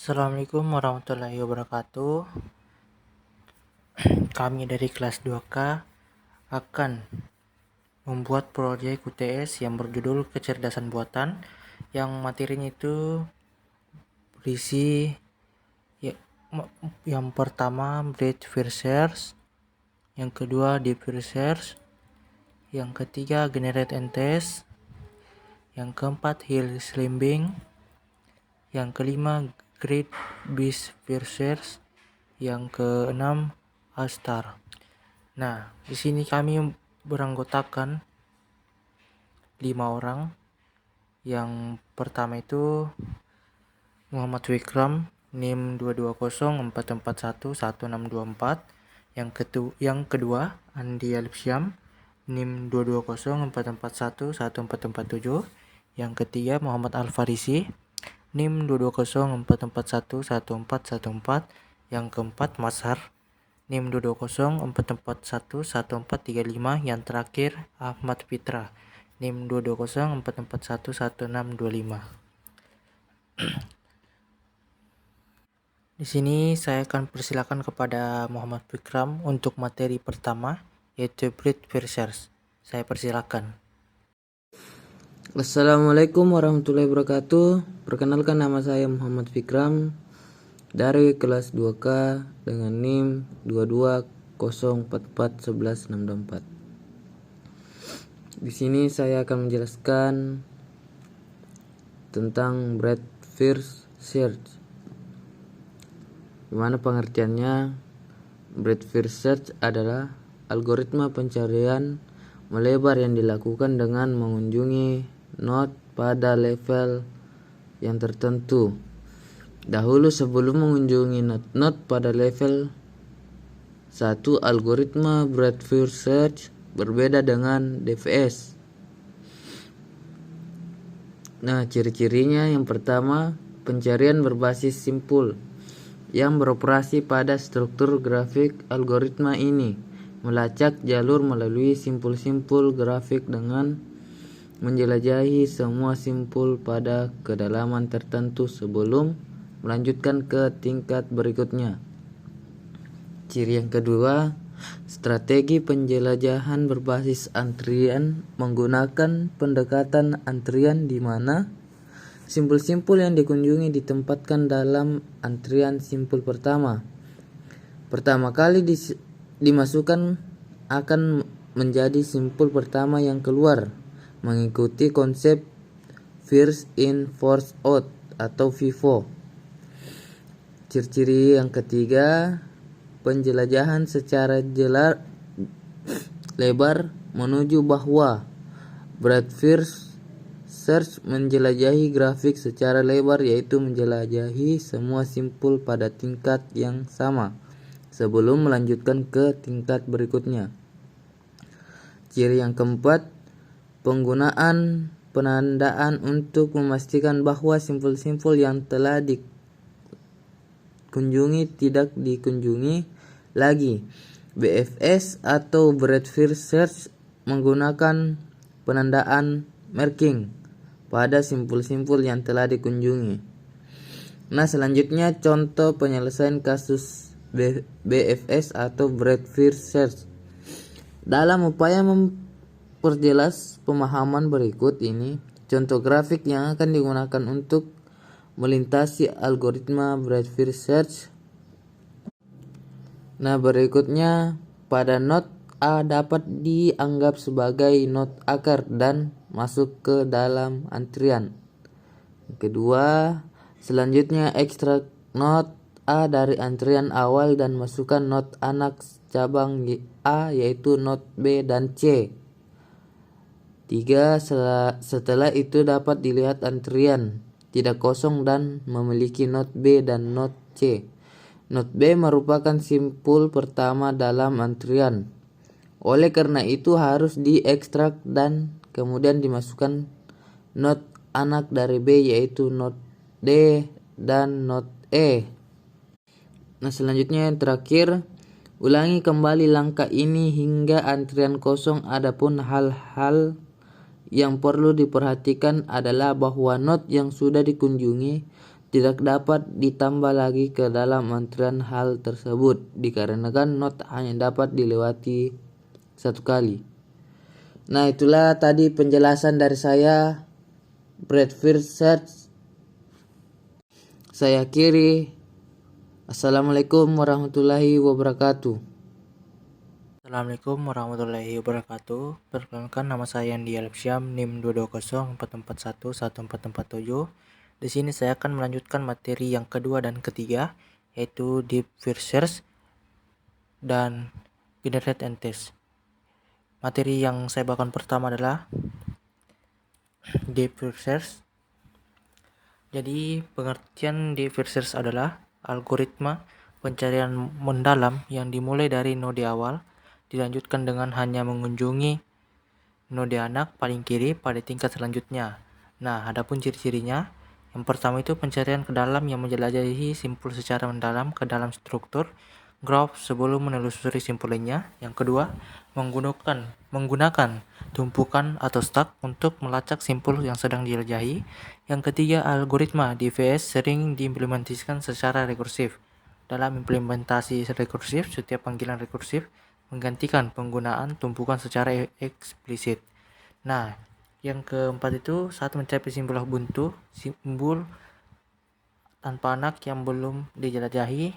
Assalamualaikum warahmatullahi wabarakatuh. Kami dari kelas 2K akan membuat proyek UTS yang berjudul kecerdasan buatan, yang materinya itu berisi yang pertama breadth first search, yang kedua deep research, yang ketiga generate and test, yang keempat hill climbing, yang kelima great beast research, yang keenam Astar. Nah, di sini kami beranggotakan 5 orang. Yang pertama itu Muhammad Wikram, NIM 22044111624. Yang kedua Andi Alipsyam, NIM 22044111447. Yang ketiga Muhammad Al-Farisi, NIM 22044111414. Yang keempat Mazhar, NIM 22044111435. Yang terakhir Ahmad Fitra, NIM 22044111625. Di sini saya akan persilakan kepada Muhammad Fikram untuk materi pertama, yaitu breadth research. Saya persilakan. Assalamualaikum warahmatullahi wabarakatuh. Perkenalkan, nama saya Muhammad Fikram dari kelas 2K dengan NIM 22044111624. Di sini saya akan menjelaskan tentang breadth first search. Gimana pengertiannya? Breadth first search adalah algoritma pencarian melebar yang dilakukan dengan mengunjungi node pada level yang tertentu dahulu sebelum mengunjungi node pada level 1. Algoritma breadth first search berbeda dengan DFS. Nah, ciri-cirinya yang pertama, pencarian berbasis simpul yang beroperasi pada struktur grafik. Algoritma ini melacak jalur melalui simpul-simpul grafik dengan menjelajahi semua simpul pada kedalaman tertentu sebelum melanjutkan ke tingkat berikutnya. Ciri yang kedua, strategi penjelajahan berbasis antrian menggunakan pendekatan antrian di mana simpul-simpul yang dikunjungi ditempatkan dalam antrian simpul pertama. Pertama kali dimasukkan akan menjadi simpul pertama yang keluar, mengikuti konsep first in first out atau FIFO. Ciri-ciri yang ketiga, penjelajahan secara lebar menuju bahwa breadth first search menjelajahi grafik secara lebar, yaitu menjelajahi semua simpul pada tingkat yang sama sebelum melanjutkan ke tingkat berikutnya. Ciri yang keempat, penggunaan penandaan untuk memastikan bahwa simpul-simpul yang telah dikunjungi tidak dikunjungi lagi. BFS atau breadth first search menggunakan penandaan marking pada simpul-simpul yang telah dikunjungi. Nah, selanjutnya contoh penyelesaian kasus BFS atau breadth first search. Dalam upaya memperjelas pemahaman berikut ini contoh grafik yang akan digunakan untuk melintasi algoritma breadth first search. Nah, berikutnya pada node A dapat dianggap sebagai node akar dan masuk ke dalam antrian. Kedua, selanjutnya ekstrak node A dari antrian awal dan masukkan node anak cabang A yaitu node B dan C. 3. Setelah itu dapat dilihat antrian tidak kosong dan memiliki node B dan node C. Node B merupakan simpul pertama dalam antrian. Oleh karena itu harus diekstrak dan kemudian dimasukkan node anak dari B yaitu node D dan node E. Nah, selanjutnya yang terakhir, ulangi kembali langkah ini hingga antrian kosong. Adapun hal-hal yang perlu diperhatikan adalah bahwa node yang sudah dikunjungi tidak dapat ditambah lagi ke dalam antrian. Hal tersebut dikarenakan not hanya dapat dilewati satu kali. Nah, itulah tadi penjelasan dari saya, Breadfirst Search. Saya akhiri. Assalamualaikum warahmatullahi wabarakatuh. Assalamualaikum warahmatullahi wabarakatuh. Perkenalkan, nama saya Andi Alfsyam, NIM 22044114447. Di sini saya akan melanjutkan materi yang kedua dan ketiga, yaitu Deep First Search dan Generate and Test. Materi yang saya bawakan pertama adalah Deep First Search. Jadi pengertian Deep First Search adalah algoritma pencarian mendalam yang dimulai dari node awal, dilanjutkan dengan hanya mengunjungi node anak paling kiri pada tingkat selanjutnya. Nah, adapun ciri-cirinya, yang pertama itu pencarian ke dalam yang menjelajahi simpul secara mendalam ke dalam struktur graph sebelum menelusuri simpul lainnya. Yang kedua, menggunakan tumpukan atau stack untuk melacak simpul yang sedang dijelajahi. Yang ketiga, algoritma DVS sering diimplementasikan secara rekursif. Dalam implementasi rekursif, setiap panggilan rekursif menggantikan penggunaan tumpukan secara eksplisit. Nah, yang keempat itu saat mencapai simbol buntu, simbol tanpa anak yang belum dijelajahi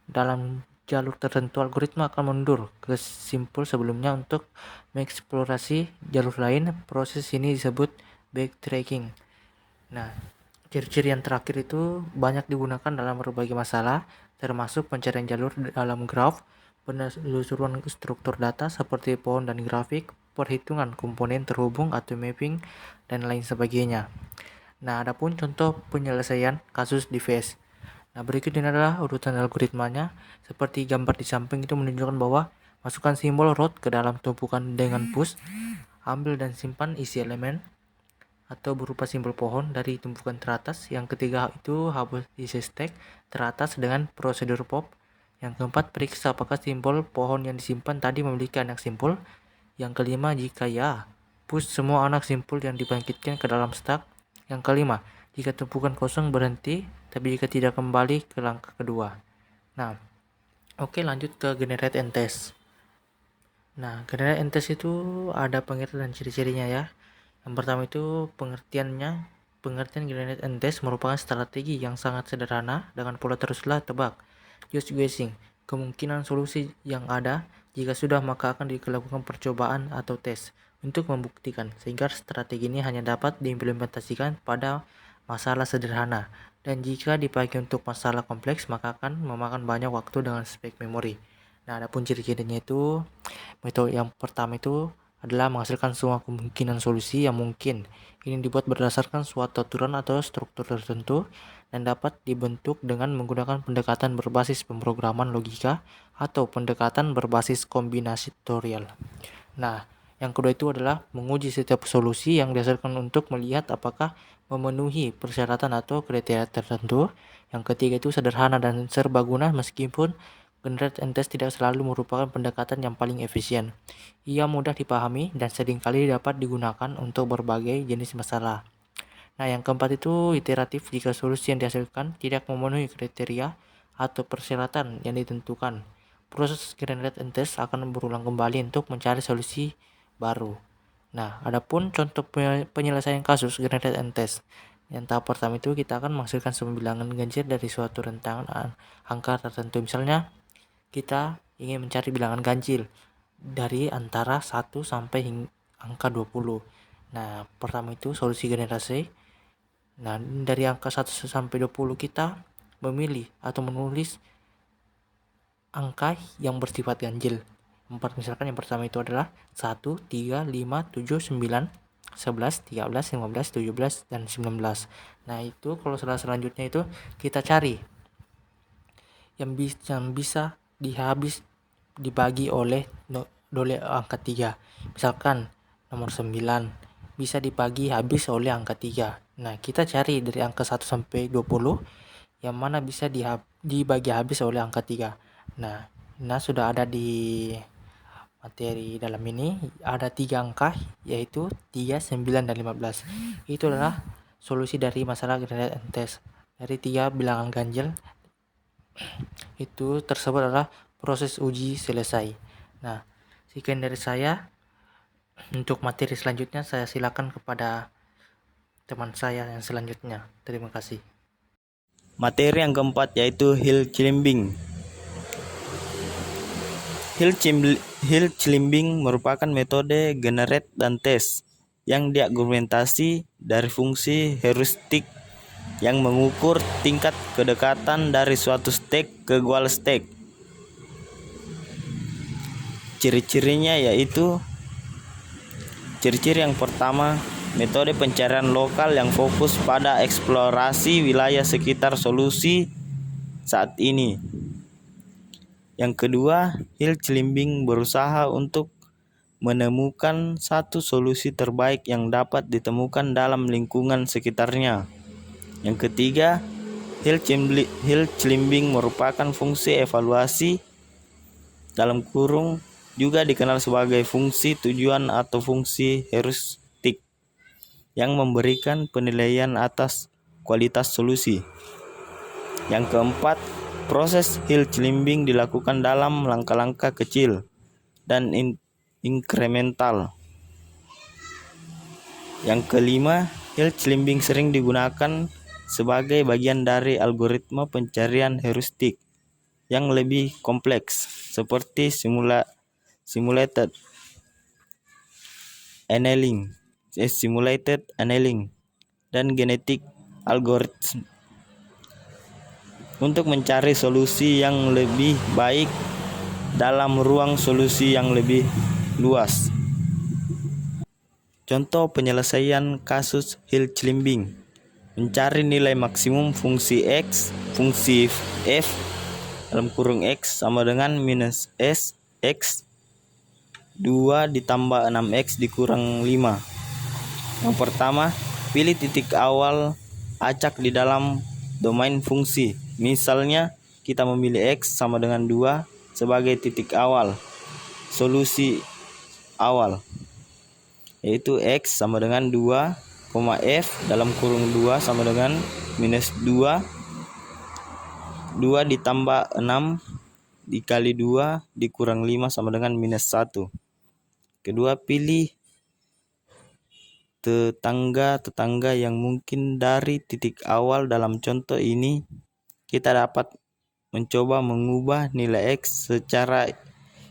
dalam jalur tertentu, algoritma akan mundur ke simpul sebelumnya untuk mengeksplorasi jalur lain. Proses ini disebut backtracking. Nah, ciri-ciri yang terakhir itu banyak digunakan dalam berbagai masalah, termasuk pencarian jalur dalam graf, penelusuran struktur data seperti pohon dan grafik, perhitungan komponen terhubung atau mapping, dan lain sebagainya. Nah, adapun contoh penyelesaian kasus DVS. Nah, berikut ini adalah urutan algoritmanya. Seperti gambar di samping itu menunjukkan bahwa masukkan simbol root ke dalam tumpukan dengan push, ambil dan simpan isi elemen atau berupa simbol pohon dari tumpukan teratas. Yang ketiga itu hapus isi stack teratas dengan prosedur pop. Yang keempat, periksa apakah simbol pohon yang disimpan tadi memiliki anak simpul. Yang kelima, jika ya, push semua anak simpul yang dibangkitkan ke dalam stack. Yang kelima, jika tumpukan kosong berhenti, tapi jika tidak kembali ke langkah kedua. Nah, oke, lanjut ke generate and test. Nah, generate and test itu ada pengertian dan ciri-cirinya ya. Yang pertama itu pengertian generate and test merupakan strategi yang sangat sederhana dengan pola teruslah tebak, just guessing, kemungkinan solusi yang ada. Jika sudah, maka akan dilakukan percobaan atau tes untuk membuktikan, sehingga strategi ini hanya dapat diimplementasikan pada masalah sederhana, dan jika dipakai untuk masalah kompleks maka akan memakan banyak waktu dengan spek memori. Nah, adapun ciri-cirinya itu, metode yang pertama itu adalah menghasilkan semua kemungkinan solusi yang mungkin. Ini dibuat berdasarkan suatu aturan atau struktur tertentu dan dapat dibentuk dengan menggunakan pendekatan berbasis pemrograman logika atau pendekatan berbasis kombinatorial. Nah, yang kedua itu adalah menguji setiap solusi yang dihasilkan untuk melihat apakah memenuhi persyaratan atau kriteria tertentu. Yang ketiga itu sederhana dan serbaguna, meskipun generate and test tidak selalu merupakan pendekatan yang paling efisien. Ia mudah dipahami dan seringkali dapat digunakan untuk berbagai jenis masalah. Nah, yang keempat itu iteratif jika solusi yang dihasilkan tidak memenuhi kriteria atau persyaratan yang ditentukan. Proses generate and test akan berulang kembali untuk mencari solusi baru. Nah, adapun contoh penyelesaian kasus generate and test. Yang tahap pertama itu kita akan menghasilkan sebuah bilangan ganjil dari suatu rentangan angka tertentu. Misalnya, kita ingin mencari bilangan ganjil dari antara 1 sampai angka 20. Nah, pertama itu solusi generasi. Nah, dari angka 1 sampai 20 kita memilih atau menulis angka yang bersifat ganjil. Misalkan yang pertama itu adalah 1, 3, 5, 7, 9, 11, 13, 15, 17, dan 19. Nah, itu kalau selanjutnya itu kita cari yang bisa dibagi oleh angka 3. Misalkan nomor 9 bisa dibagi habis oleh angka 3. Nah, kita cari dari angka 1 sampai 20 yang mana bisa dibagi habis oleh angka 3. Nah, sudah ada di materi dalam ini, ada 3 angka, yaitu 3, 9, dan 15. Itu adalah solusi dari masalah generate and test. dari 3 bilangan ganjil itu tersebut adalah proses uji selesai. Nah, sekian dari saya. Untuk materi selanjutnya saya silakan kepada teman saya yang selanjutnya. Terima kasih. Materi yang keempat yaitu Hill-Climbing. Hill-climbing merupakan metode generate dan tes yang diargumentasi dari fungsi heuristik yang mengukur tingkat kedekatan dari suatu stage ke goal stage. Ciri-cirinya yaitu ciri-ciri yang pertama, metode pencarian lokal yang fokus pada eksplorasi wilayah sekitar solusi saat ini. Yang kedua, Hill-climbing berusaha untuk menemukan satu solusi terbaik yang dapat ditemukan dalam lingkungan sekitarnya. Yang ketiga, Hill-climbing merupakan fungsi evaluasi dalam kurung juga dikenal sebagai fungsi tujuan atau fungsi heuristik yang memberikan penilaian atas kualitas solusi. Yang keempat, proses Hill-climbing dilakukan dalam langkah-langkah kecil dan inkremental. Yang kelima, Hill-climbing sering digunakan sebagai bagian dari algoritma pencarian heuristik yang lebih kompleks seperti simulated annealing dan genetic algorithm untuk mencari solusi yang lebih baik dalam ruang solusi yang lebih luas. Contoh penyelesaian kasus Hill-climbing: mencari nilai maksimum fungsi x, fungsi f dalam kurung x sama dengan minus s x 2 ditambah 6x dikurang 5. Yang pertama, pilih titik awal acak di dalam domain fungsi. Misalnya, kita memilih x sama dengan 2 sebagai titik awal solusi awal, yaitu x sama dengan 2, f dalam kurung 2 sama dengan minus 2 ditambah 6 dikali 2 dikurang 5 sama dengan minus 1. Kedua, pilih tetangga yang mungkin dari titik awal. Dalam contoh ini kita dapat mencoba mengubah nilai x secara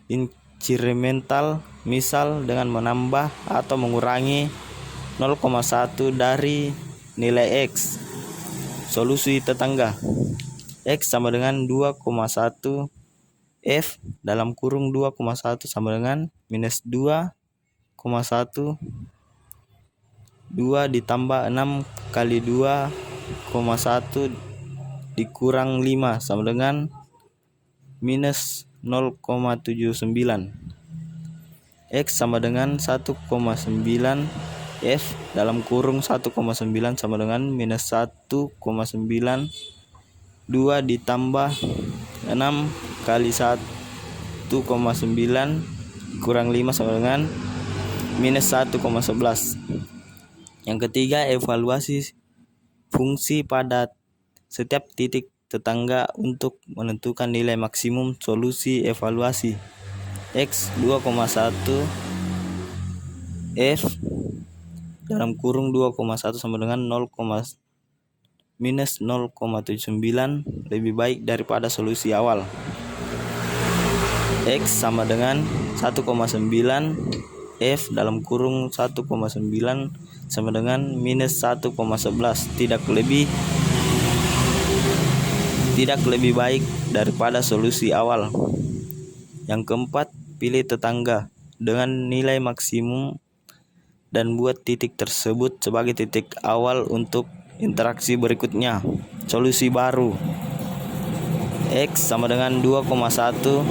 inkremental, misal dengan menambah atau mengurangi 0,1 dari nilai x. Solusi tetangga: x sama dengan 2,1, f dalam kurung 2,1 sama dengan minus 2,1, 2 ditambah 6 kali 2,1 dikurang 5 sama dengan minus 0,79. X sama dengan 1,9, f dalam kurung 1,9 sama dengan minus 1,9, 2 ditambah 6 kali 1,9 kurang 5 sama dengan minus 1,11. Yang ketiga, evaluasi fungsi pada setiap titik tetangga untuk menentukan nilai maksimum solusi evaluasi. X 2,1, f dalam kurung 2,1 sama dengan minus 0,79 lebih baik daripada solusi awal. X sama dengan 1,9, f dalam kurung 1,9 sama dengan minus 1,11, tidak lebih baik daripada solusi awal. Yang keempat, pilih tetangga dengan nilai maksimum dan buat titik tersebut sebagai titik awal untuk interaksi berikutnya. Solusi baru: x sama dengan 2,1,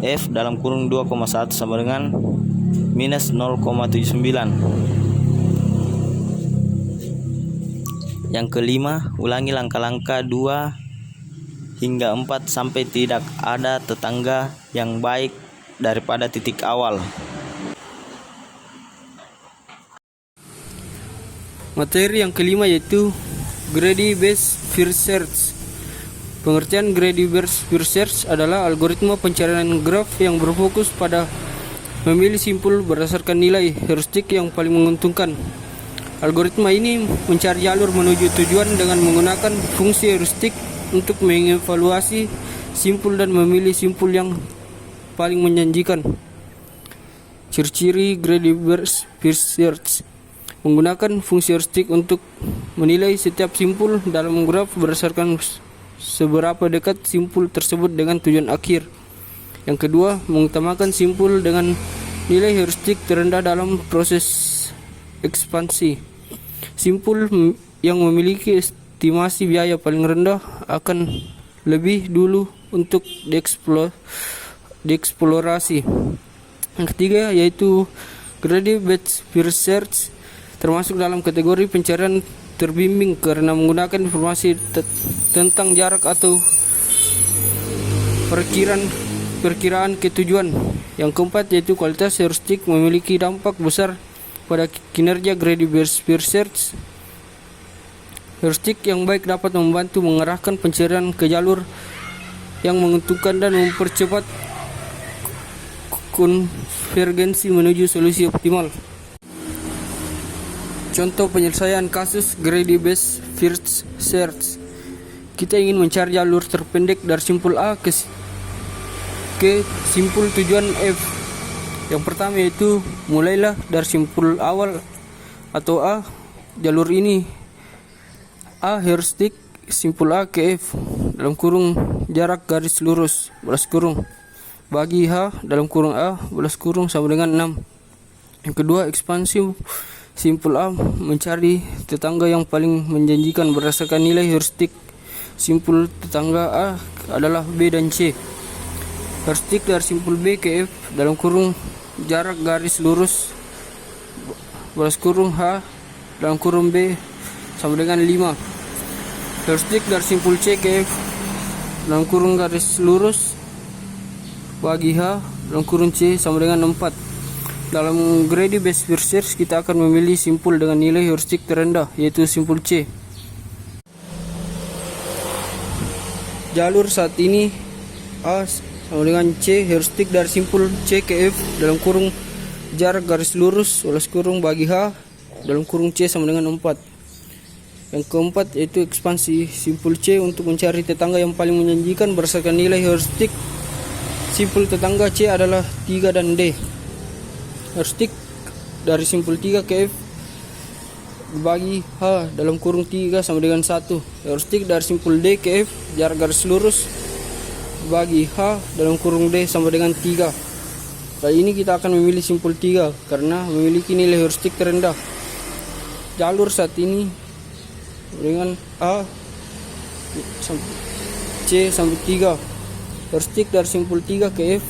f dalam kurung 2,1 sama dengan minus 0,79. Yang kelima, ulangi langkah-langkah 2 hingga 4 sampai tidak ada tetangga yang baik daripada titik awal. Materi yang kelima yaitu Greedy-based first search. Pengertian greedy-based first search adalah algoritma pencarian graf yang berfokus pada memilih simpul berdasarkan nilai heuristik yang paling menguntungkan. Algoritma ini mencari jalur menuju tujuan dengan menggunakan fungsi heuristik untuk mengevaluasi simpul dan memilih simpul yang paling menjanjikan. Ciri-ciri greedy-based first search: menggunakan fungsi heuristik untuk menilai setiap simpul dalam graf berdasarkan seberapa dekat simpul tersebut dengan tujuan akhir. Yang kedua, mengutamakan simpul dengan nilai heuristik terendah dalam proses ekspansi. Simpul yang memiliki estimasi biaya paling rendah akan lebih dulu untuk dieksplorasi. Yang ketiga yaitu greedy-based first search, termasuk dalam kategori pencarian terbimbing karena menggunakan informasi tentang jarak atau perkiraan ke tujuan. Yang keempat yaitu kualitas heuristik memiliki dampak besar pada kinerja greedy-based first search. Heuristik yang baik dapat membantu mengarahkan pencarian ke jalur yang menguntungkan dan mempercepat konvergensi menuju solusi optimal. Contoh penyelesaian kasus greedy-based first search. Kita ingin mencari jalur terpendek dari simpul A ke simpul tujuan F. Yang pertama yaitu mulailah dari simpul awal atau A. Jalur ini A heuristik simpul A ke F dalam kurung jarak garis lurus balas kurung bagi H dalam kurung A balas kurung sama dengan 6. Yang kedua, ekspansi simpul A mencari tetangga yang paling menjanjikan berdasarkan nilai heuristik simpul tetangga A adalah B dan C. Heuristik dari simpul B ke F dalam kurung jarak garis lurus balas kurung H dalam kurung B sama dengan 5. Heuristik dari simpul C ke F dalam kurung garis lurus bagi H dalam kurung C sama dengan 4. Dalam greedy-based first search kita akan memilih simpul dengan nilai heuristik terendah yaitu simpul C. Jalur saat ini A sama dengan C, heuristik dari simpul C ke F dalam kurung jarak garis lurus balas kurung bagi H dalam kurung C sama dengan 4. Yang keempat yaitu ekspansi simpul C untuk mencari tetangga yang paling menjanjikan berdasarkan nilai heuristik simpul tetangga C adalah 3 dan D. Heuristik dari simpul 3 ke F bagi H dalam kurung 3 sama dengan 1. Heuristik dari simpul D ke F jarak garis lurus bagi H dalam kurung D sama dengan 3. Kali ini kita akan memilih simpul 3 karena memiliki nilai heuristik terendah. Jalur saat ini dengan A C sampai 3. Heuristik dari simpul 3 ke F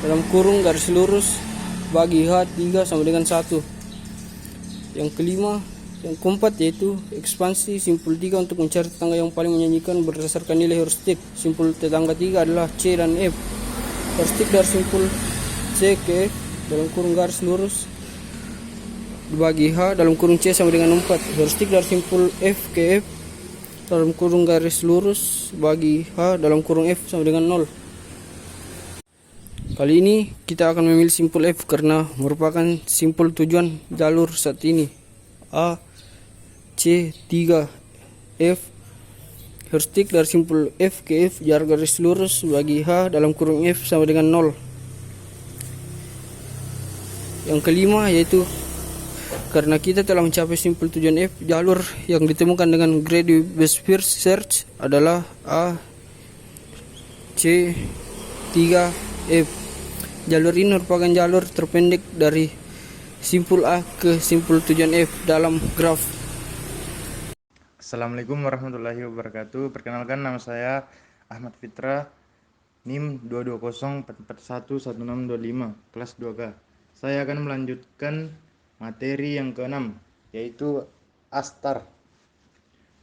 dalam kurung garis lurus bagi H 3 sama dengan 1. Yang keempat yaitu ekspansi simpul 3 untuk mencari tetangga yang paling menjanjikan berdasarkan nilai heuristik. Simpul tetangga 3 adalah C dan F. Heuristik dari simpul C ke F dalam kurung garis lurus bagi H dalam kurung C sama dengan 4. Heuristik dari simpul F ke F dalam kurung garis lurus bagi H dalam kurung F sama dengan 0. Kali ini kita akan memilih simpul F karena merupakan simpul tujuan jalur saat ini. A, C, 3, F. Heuristik dari simpul F ke F jarak garis lurus bagi H dalam kurung F sama dengan 0. Yang kelima yaitu karena kita telah mencapai simpul tujuan F, jalur yang ditemukan dengan greedy-based first search adalah A, C, 3, F. Jalur ini merupakan jalur terpendek dari simpul A ke simpul tujuan F dalam graf. Assalamualaikum warahmatullahi wabarakatuh. Perkenalkan, nama saya Ahmad Fitra, NIM 22044411625, kelas 2K. Saya akan melanjutkan materi yang ke-6, yaitu ASTAR.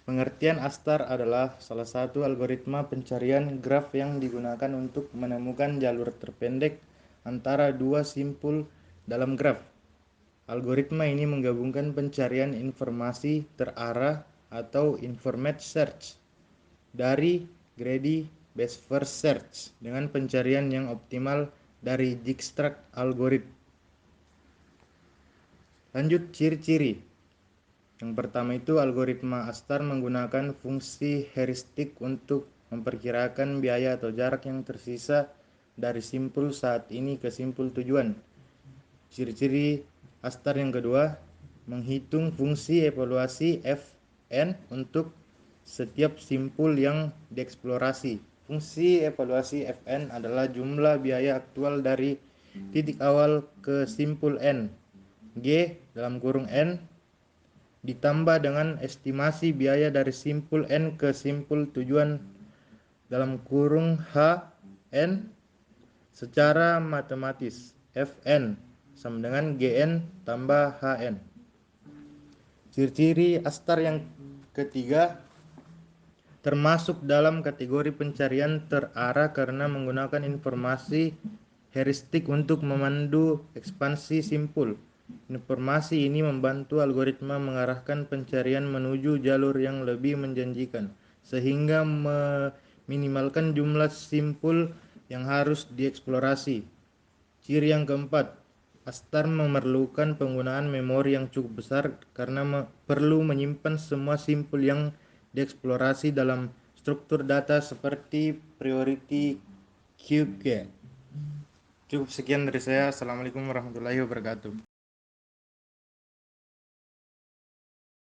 Pengertian ASTAR adalah salah satu algoritma pencarian graf yang digunakan untuk menemukan jalur terpendek antara dua simpul dalam graf. Algoritma ini menggabungkan pencarian informasi terarah atau Informative Search dari Greedy Best First Search dengan pencarian yang optimal dari Dijkstra's algorithm. Lanjut ciri-ciri. Yang pertama itu algoritma Astar menggunakan fungsi heuristik untuk memperkirakan biaya atau jarak yang tersisa dari simpul saat ini ke simpul tujuan. Ciri-ciri Astar yang kedua, menghitung fungsi evaluasi Fn untuk setiap simpul yang dieksplorasi. Fungsi evaluasi Fn adalah jumlah biaya aktual dari titik awal ke simpul N, G dalam kurung N, ditambah dengan estimasi biaya dari simpul N ke simpul tujuan dalam kurung H, N secara matematis. Fn sama dengan Gn tambah Hn. Ciri-ciri Astar yang ketiga termasuk dalam kategori pencarian terarah karena menggunakan informasi heuristik untuk memandu ekspansi simpul. Informasi ini membantu algoritma mengarahkan pencarian menuju jalur yang lebih menjanjikan, sehingga meminimalkan jumlah simpul yang harus dieksplorasi. Ciri yang keempat, Astar memerlukan penggunaan memori yang cukup besar karena perlu menyimpan semua simpul yang dieksplorasi dalam struktur data seperti priority queue. Cukup sekian dari saya. Assalamualaikum warahmatullahi wabarakatuh.